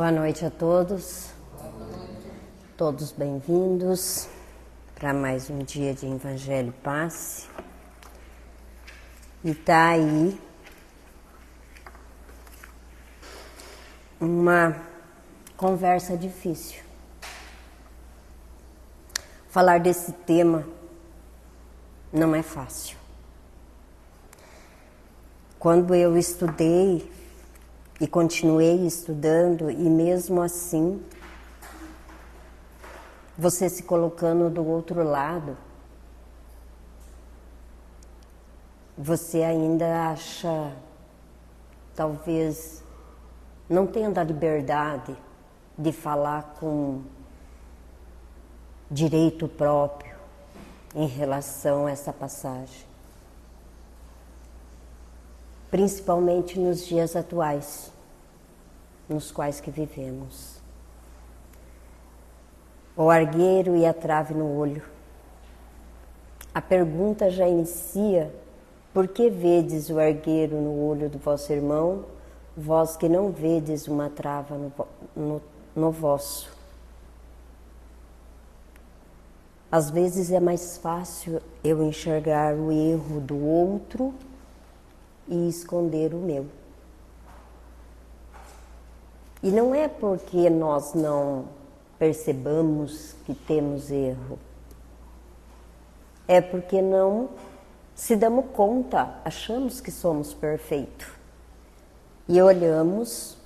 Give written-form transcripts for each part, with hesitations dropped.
Boa noite a todos, todos bem-vindos para mais um dia de Evangelho e Passe. E tá aí uma conversa difícil. Falar desse tema não é fácil. Quando eu estudei e continuei estudando, e mesmo assim, você se colocando do outro lado, você ainda acha, talvez, não tendo a liberdade de falar com direito próprio em relação a essa passagem. Principalmente nos dias atuais, nos quais que vivemos. O argueiro e a trave no olho. A pergunta já inicia: por que vedes o argueiro no olho do vosso irmão, vós que não vedes uma trava no vosso? Às vezes é mais fácil eu enxergar o erro do outro e esconder o meu. E não é porque nós não percebamos que temos erro. É porque não se damos conta, achamos que somos perfeitos. E olhamos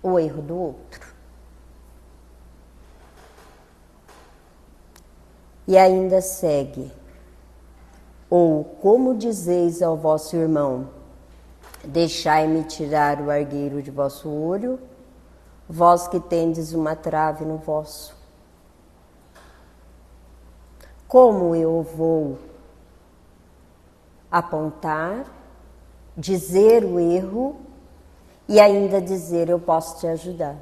o erro do outro. E ainda segue. Ou como dizeis ao vosso irmão, deixai-me tirar o argueiro de vosso olho, vós que tendes uma trave no vosso. Como eu vou apontar, dizer o erro e ainda dizer eu posso te ajudar?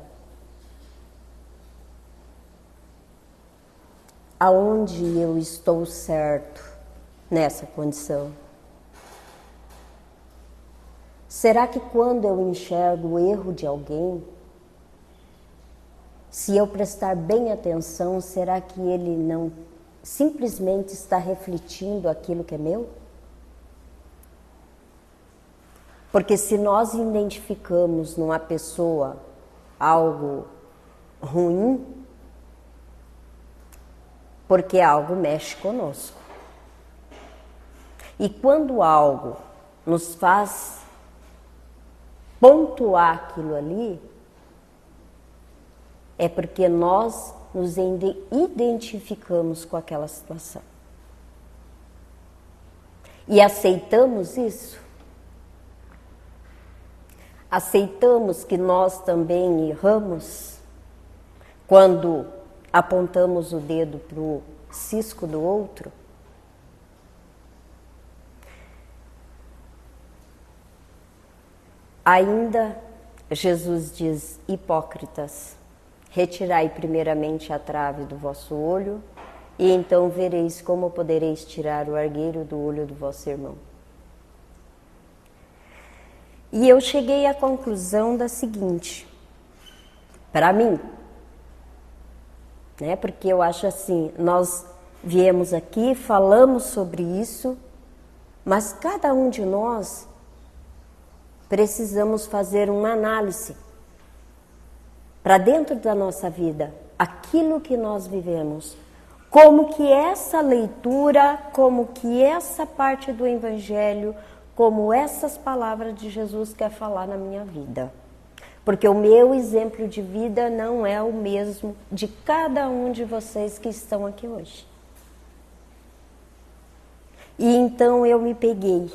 Aonde eu estou certo nessa condição? Será que quando eu enxergo o erro de alguém, se eu prestar bem atenção, será que ele não simplesmente está refletindo aquilo que é meu? Porque se nós identificamos numa pessoa algo ruim, porque algo mexe conosco. E quando algo nos faz pontuar aquilo ali, é porque nós nos identificamos com aquela situação. E aceitamos isso. Aceitamos que nós também erramos quando apontamos o dedo para o cisco do outro. Ainda Jesus diz: hipócritas, retirai primeiramente a trave do vosso olho, e então vereis como podereis tirar o argueiro do olho do vosso irmão. E eu cheguei à conclusão da seguinte, para mim, né, porque eu acho assim, nós viemos aqui, falamos sobre isso, mas cada um de nós precisamos fazer uma análise para dentro da nossa vida, aquilo que nós vivemos, como que essa leitura, como que essa parte do Evangelho, como essas palavras de Jesus quer falar na minha vida. Porque o meu exemplo de vida não é o mesmo de cada um de vocês que estão aqui hoje. E então eu me peguei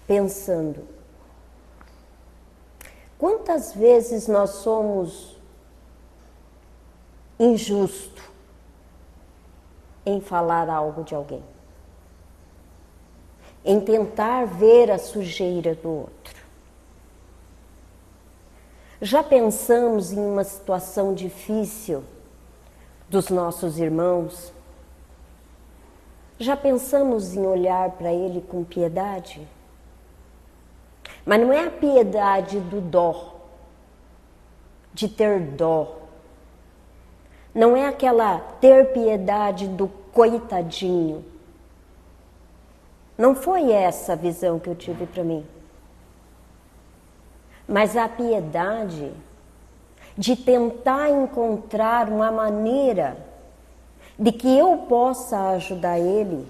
pensando, quantas vezes nós somos injustos em falar algo de alguém? Em tentar ver a sujeira do outro. Já pensamos em uma situação difícil dos nossos irmãos? Já pensamos em olhar para ele com piedade? Mas não é a piedade do dó, de ter dó. Não é aquela ter piedade do coitadinho. Não foi essa a visão que eu tive para mim. Mas a piedade de tentar encontrar uma maneira de que eu possa ajudar ele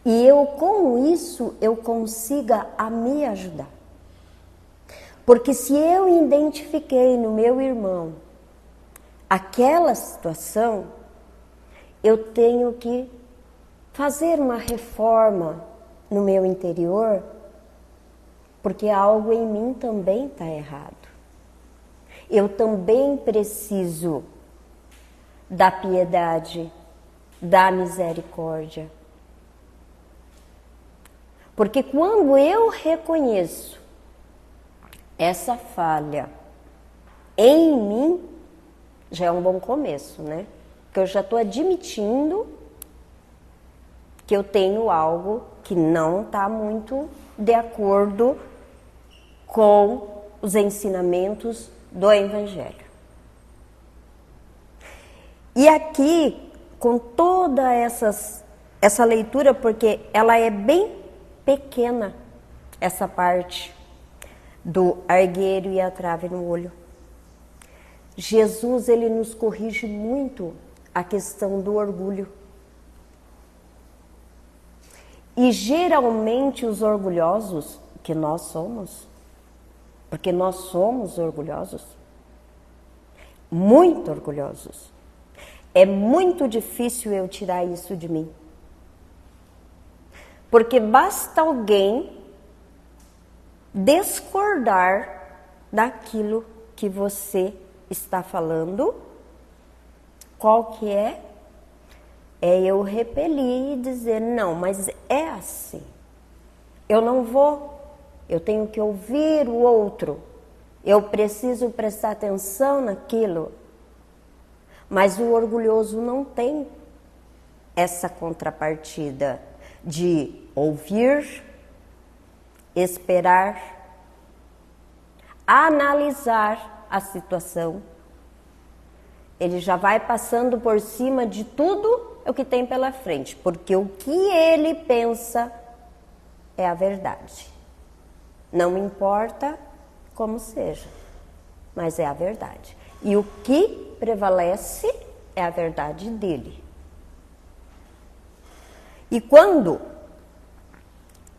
e eu, com isso, eu consiga a me ajudar. Porque se eu identifiquei no meu irmão aquela situação, eu tenho que fazer uma reforma no meu interior, porque algo em mim também está errado. Eu também preciso da piedade, da misericórdia. Porque quando eu reconheço essa falha em mim, já é um bom começo, né? Porque eu já estou admitindo que eu tenho algo que não está muito de acordo com os ensinamentos do Evangelho. E aqui, com toda essa leitura, porque ela é bem pequena, essa parte do argueiro e a trave no olho. Jesus, ele nos corrige muito a questão do orgulho. E geralmente os orgulhosos, que nós somos, porque nós somos orgulhosos, muito orgulhosos, é muito difícil eu tirar isso de mim. Porque basta alguém discordar daquilo que você está falando, qual que é? É eu repelir e dizer, não, mas é assim. Eu não vou, eu tenho que ouvir o outro. Eu preciso prestar atenção naquilo. Mas o orgulhoso não tem essa contrapartida de ouvir, esperar, analisar a situação. Ele já vai passando por cima de tudo o que tem pela frente, porque o que ele pensa é a verdade. Não importa como seja, mas é a verdade. E o que prevalece é a verdade dele. E quando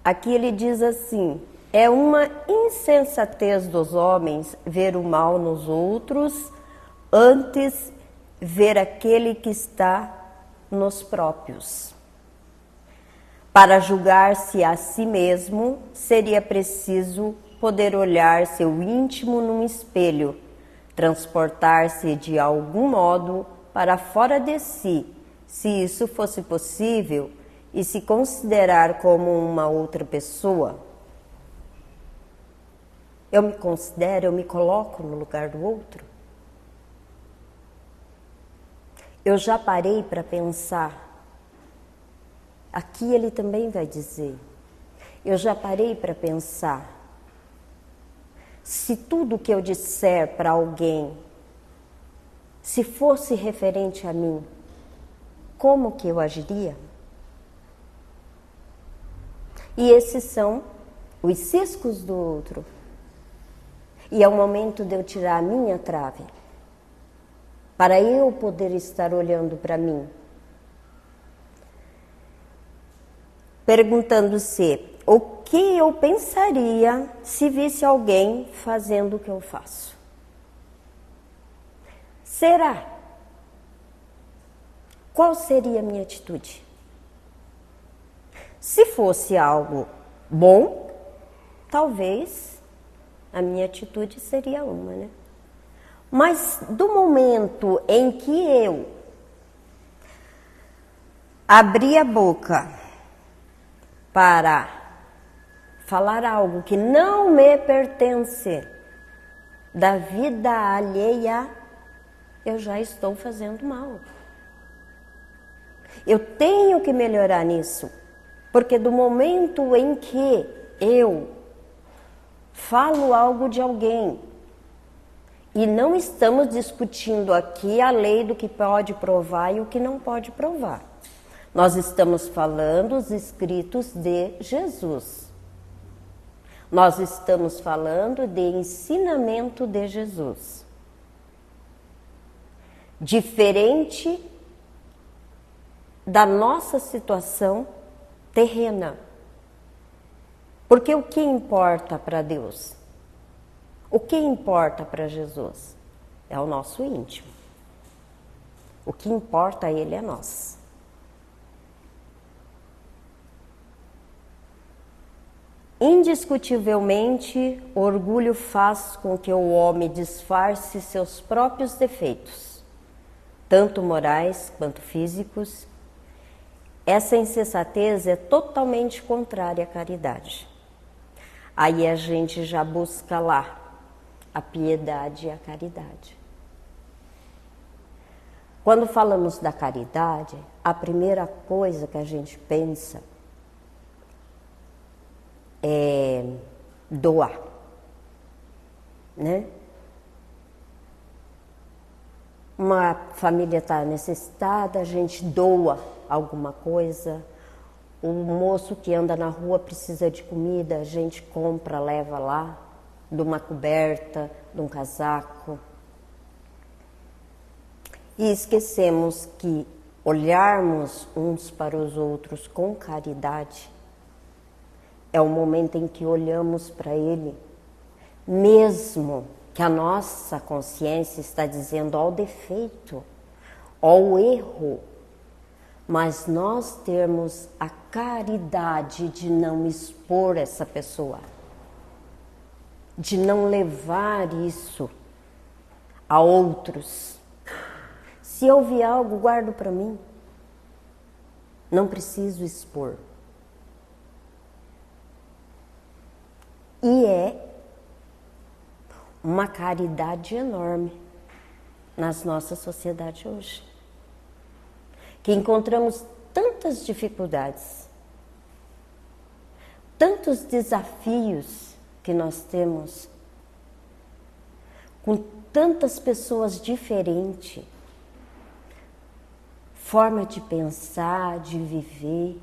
aqui ele diz assim, é uma insensatez dos homens ver o mal nos outros, antes ver aquele que está nos próprios. Para julgar-se a si mesmo, seria preciso poder olhar seu íntimo num espelho, transportar-se de algum modo para fora de si, se isso fosse possível, e se considerar como uma outra pessoa. Eu me considero, eu me coloco no lugar do outro. Eu já parei para pensar. Aqui ele também vai dizer. Eu já parei para pensar. Se tudo que eu disser para alguém, se fosse referente a mim, como que eu agiria? E esses são os ciscos do outro. E é o momento de eu tirar a minha trave, para eu poder estar olhando para mim. Perguntando-se o que eu pensaria se visse alguém fazendo o que eu faço. Será? Qual seria a minha atitude? Se fosse algo bom, talvez a minha atitude seria uma, né? Mas do momento em que eu abri a boca para falar algo que não me pertence da vida alheia, eu já estou fazendo mal. Eu tenho que melhorar nisso. Porque do momento em que eu falo algo de alguém E não estamos discutindo aqui a lei do que pode provar e o que não pode provar. Nós estamos falando os escritos de Jesus. Nós estamos falando de ensinamento de Jesus. Diferente da nossa situação terrena. Porque o que importa para Deus? O que importa para Jesus? É o nosso íntimo. O que importa a Ele é nós. Indiscutivelmente, o orgulho faz com que o homem disfarce seus próprios defeitos, tanto morais quanto físicos. Essa insensatez é totalmente contrária à caridade. Aí a gente já busca lá a piedade e a caridade. Quando falamos da caridade, a primeira coisa que a gente pensa é doar, né? Uma família está necessitada, a gente doa alguma coisa. O moço que anda na rua precisa de comida, a gente compra, leva lá, de uma coberta, de um casaco. E esquecemos que olharmos uns para os outros com caridade é o momento em que olhamos para ele, mesmo que a nossa consciência está dizendo ó o defeito, ó o erro, mas nós termos a caridade de não expor essa pessoa, de não levar isso a outros. Se eu vi algo, guardo para mim. Não preciso expor. E é uma caridade enorme nas nossas sociedades hoje. Que encontramos tantas dificuldades, tantos desafios que nós temos, com tantas pessoas diferentes, forma de pensar, de viver.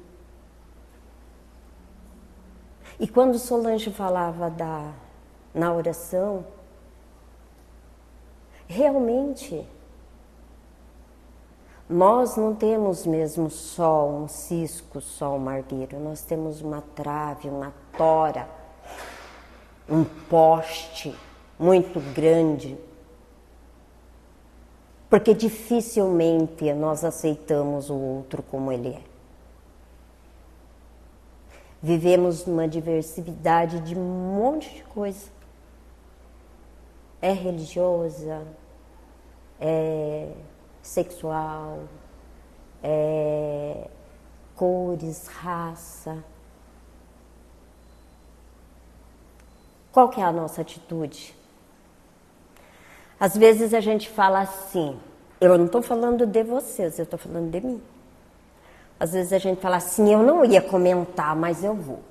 E quando Solange falava na oração, realmente nós não temos mesmo só um cisco, só um margueiro, nós temos uma trave, uma tora, um poste muito grande, porque dificilmente nós aceitamos o outro como ele é. Vivemos numa diversidade de um monte de coisa. É religiosa, é sexual, cores, raça. Qual que é a nossa atitude? Às vezes a gente fala assim, eu não estou falando de vocês, eu estou falando de mim. Às vezes a gente fala assim, eu não ia comentar, mas eu vou.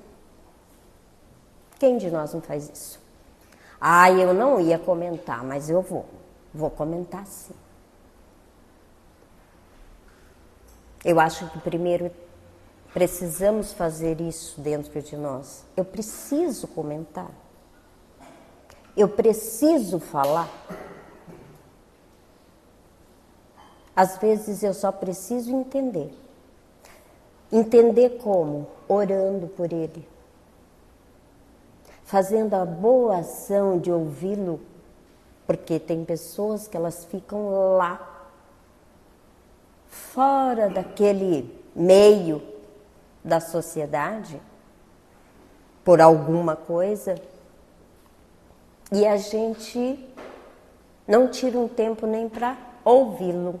Quem de nós não faz isso? Ah, eu não ia comentar, mas eu vou. Vou comentar sim. Eu acho que primeiro precisamos fazer isso dentro de nós. Eu preciso comentar. Eu preciso falar. Às vezes eu só preciso entender. Entender como? Orando por ele. Fazendo a boa ação de ouvi-lo. Porque tem pessoas que elas ficam lá, fora daquele meio da sociedade, por alguma coisa, e a gente não tira um tempo nem para ouvi-lo.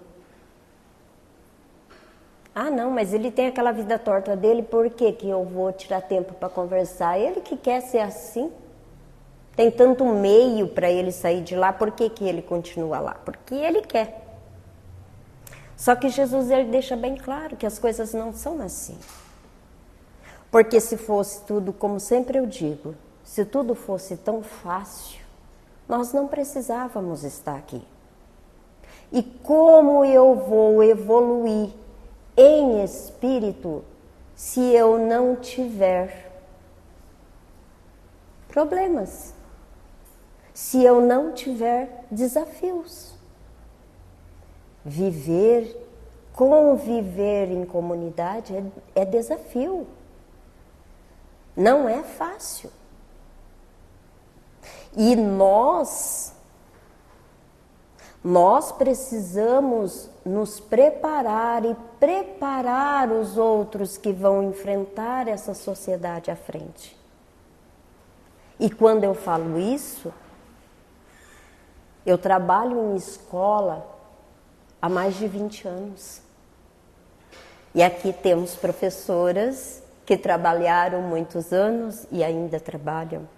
Ah, não, mas ele tem aquela vida torta dele, por que que eu vou tirar tempo para conversar? Ele que quer ser assim. Tem tanto meio para ele sair de lá, por que que ele continua lá? Porque ele quer. Só que Jesus ele deixa bem claro que as coisas não são assim. Porque se fosse tudo, como sempre eu digo, se tudo fosse tão fácil, nós não precisávamos estar aqui. E como eu vou evoluir em espírito se eu não tiver problemas? Se eu não tiver desafios? Conviver em comunidade é desafio. Não é fácil. E nós precisamos nos preparar e preparar os outros que vão enfrentar essa sociedade à frente. E quando eu falo isso, eu trabalho em escola há mais de 20 anos. E aqui temos professoras que trabalharam muitos anos e ainda trabalham.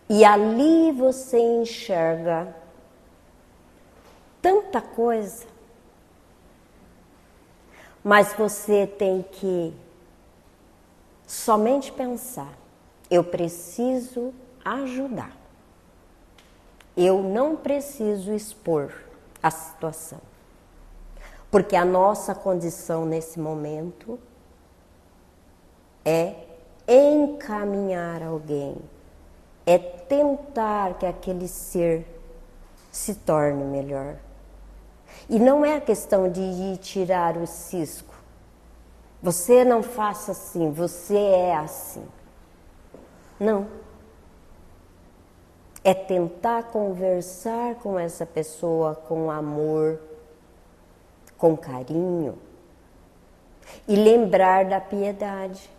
E ali você enxerga tanta coisa, mas você tem que somente pensar: eu preciso ajudar. Eu não preciso expor a situação. Porque a nossa condição nesse momento é encaminhar alguém, é tentar que aquele ser se torne melhor. E não é a questão de ir tirar o cisco. Você não faça assim, você é assim. Não. É tentar conversar com essa pessoa com amor, com carinho. E lembrar da piedade.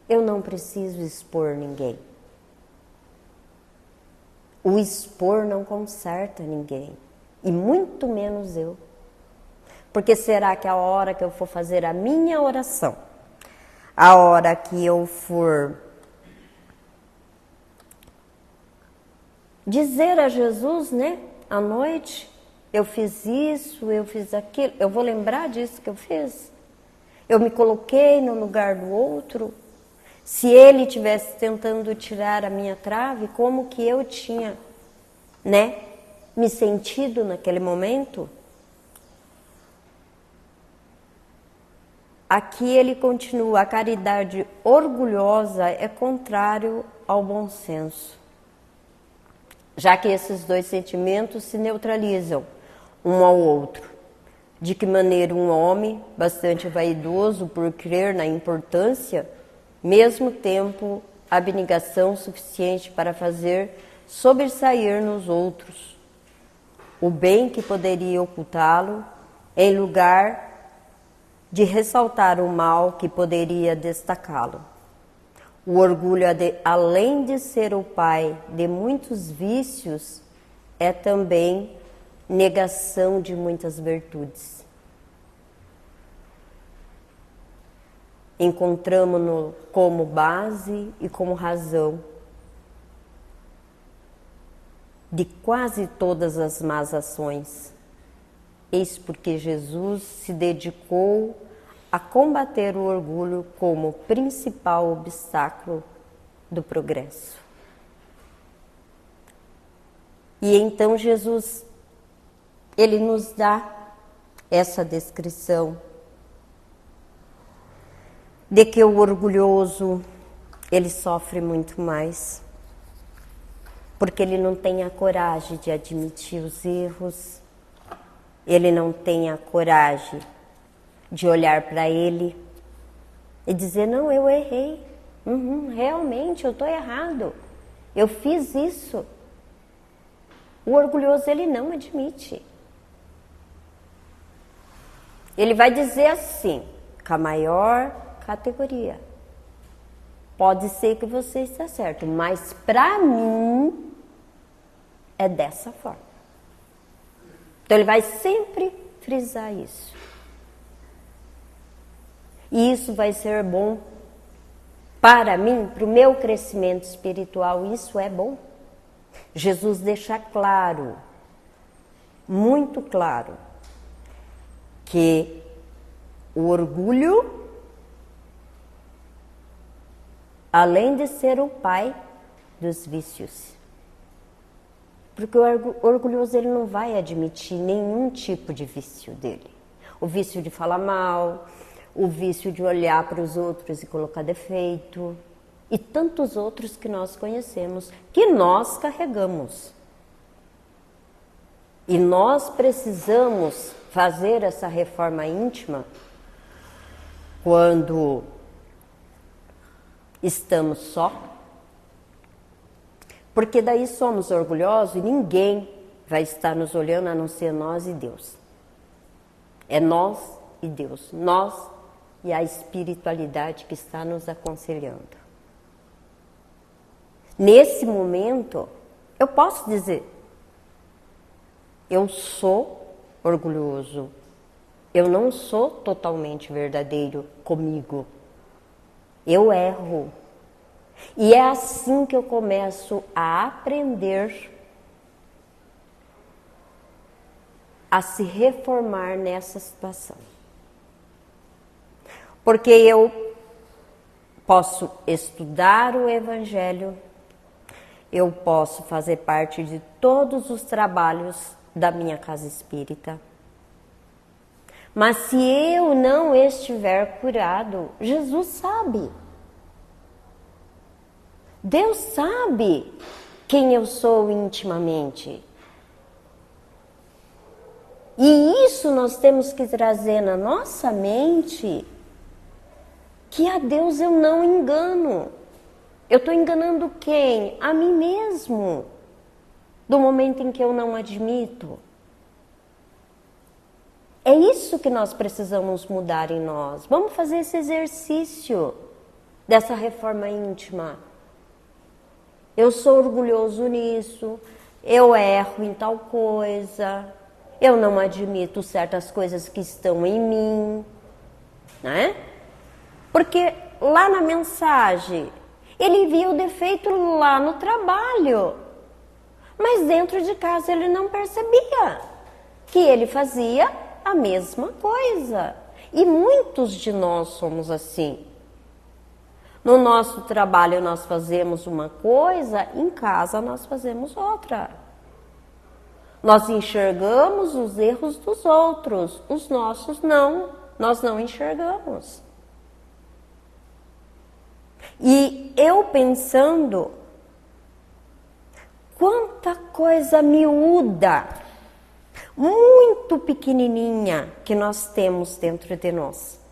Eu não preciso expor ninguém. O expor não conserta ninguém. E muito menos eu. Porque será que a hora que eu for fazer a minha oração, a hora que eu for dizer a Jesus, né, à noite, eu fiz isso, eu fiz aquilo, eu vou lembrar disso que eu fiz? Eu me coloquei no lugar do outro? Se ele estivesse tentando tirar a minha trave, como que eu tinha, né, me sentido naquele momento? Aqui ele continua: a caridade orgulhosa é contrário ao bom senso, já que esses dois sentimentos se neutralizam um ao outro. De que maneira um homem, bastante vaidoso por crer na importância, mesmo tempo abnegação suficiente para fazer sobressair nos outros o bem que poderia ocultá-lo, em lugar de ressaltar o mal que poderia destacá-lo. O orgulho, além de ser o pai de muitos vícios, é também negação de muitas virtudes. Encontramos-no como base e como razão de quase todas as más ações. Eis porque Jesus se dedicou a combater o orgulho como principal obstáculo do progresso. E então Jesus, ele nos dá essa descrição de que o orgulhoso, ele sofre muito mais, porque ele não tem a coragem de admitir os erros, ele não tem a coragem de olhar para ele e dizer: não, eu errei, realmente eu estou errado, eu fiz isso. O orgulhoso, ele não admite. Ele vai dizer assim, com a maior categoria: pode ser que você esteja certo, mas para mim é dessa forma. Então ele vai sempre frisar isso. E isso vai ser bom para mim, para o meu crescimento espiritual. Isso é bom. Jesus deixa claro, muito claro, que o orgulho, além de ser o pai dos vícios, Porque o orgulhoso ele não vai admitir nenhum tipo de vício dele. O vício de falar mal, o vício de olhar para os outros e colocar defeito, e tantos outros que nós conhecemos, que nós carregamos. E nós precisamos fazer essa reforma íntima quando estamos só, porque daí somos orgulhosos e ninguém vai estar nos olhando a não ser nós e Deus. É nós e Deus, nós e a espiritualidade que está nos aconselhando. Nesse momento, eu posso dizer, eu sou orgulhoso, eu não sou totalmente verdadeiro comigo, eu erro. E é assim que eu começo a aprender a se reformar nessa situação. Porque eu posso estudar o Evangelho, eu posso fazer parte de todos os trabalhos da minha casa espírita. Mas se eu não estiver curado, Jesus sabe. Deus sabe quem eu sou intimamente. E isso nós temos que trazer na nossa mente, que a Deus eu não engano. Eu estou enganando quem? A mim mesmo. Do momento em que eu não admito. É isso que nós precisamos mudar em nós. Vamos fazer esse exercício dessa reforma íntima. Eu sou orgulhoso nisso, eu erro em tal coisa, eu não admito certas coisas que estão em mim, né? Porque lá na mensagem, ele via o defeito lá no trabalho, mas dentro de casa ele não percebia que ele fazia a mesma coisa. E muitos de nós somos assim. No nosso trabalho nós fazemos uma coisa, em casa nós fazemos outra. Nós enxergamos os erros dos outros, os nossos não, nós não enxergamos. E eu pensando, quanta coisa miúda, muito pequenininha que nós temos dentro de nós.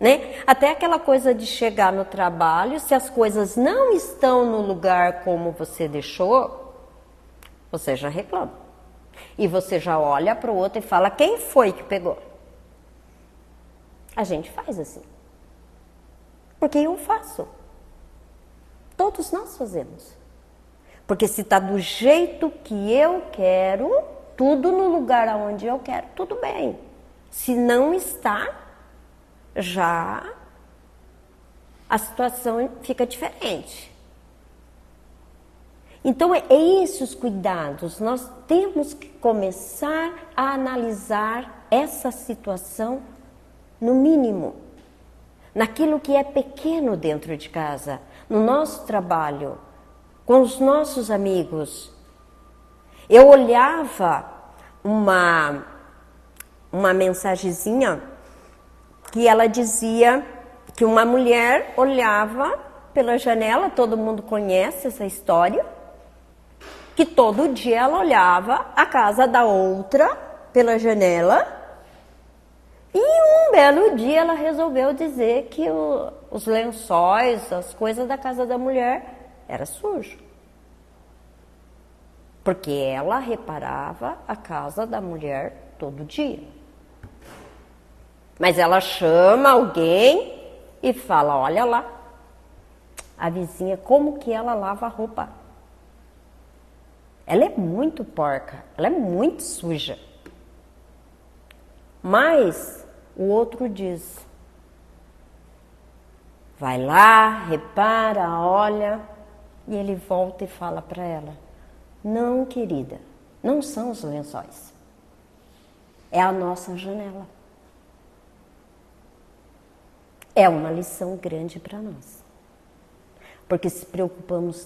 Né? Até aquela coisa de chegar no trabalho, se as coisas não estão no lugar como você deixou, você já reclama. E você já olha para o outro e fala, quem foi que pegou? A gente faz assim. Porque eu faço. Todos nós fazemos. Porque se está do jeito que eu quero, tudo no lugar onde eu quero, tudo bem. Se não está, já a situação fica diferente. Então, é esses cuidados. Nós temos que começar a analisar essa situação no mínimo. Naquilo que é pequeno dentro de casa, no nosso trabalho, com os nossos amigos. Eu olhava uma mensagenzinha que ela dizia que uma mulher olhava pela janela, todo mundo conhece essa história, que todo dia ela olhava a casa da outra pela janela e um belo dia ela resolveu dizer que os lençóis, as coisas da casa da mulher era sujo. Porque ela reparava a casa da mulher todo dia. Mas ela chama alguém e fala, olha lá, a vizinha, como que ela lava a roupa? Ela é muito porca, ela é muito suja. Mas o outro diz, vai lá, repara, olha, e ele volta e fala para ela, não, querida, não são os lençóis, é a nossa janela. É uma lição grande para nós, porque se preocupamos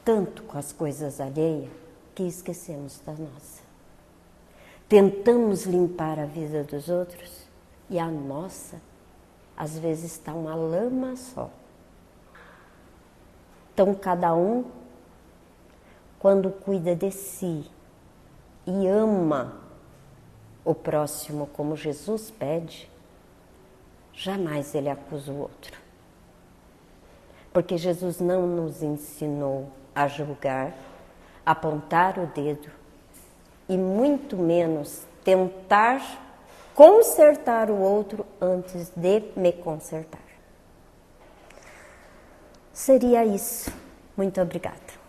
tanto com as coisas alheias que esquecemos da nossa. Tentamos limpar a vida dos outros e a nossa, às vezes, está uma lama só. Então, cada um, quando cuida de si e ama o próximo como Jesus pede, jamais ele acusa o outro. Porque Jesus não nos ensinou a julgar, apontar o dedo e muito menos tentar consertar o outro antes de me consertar. Seria isso. Muito obrigada.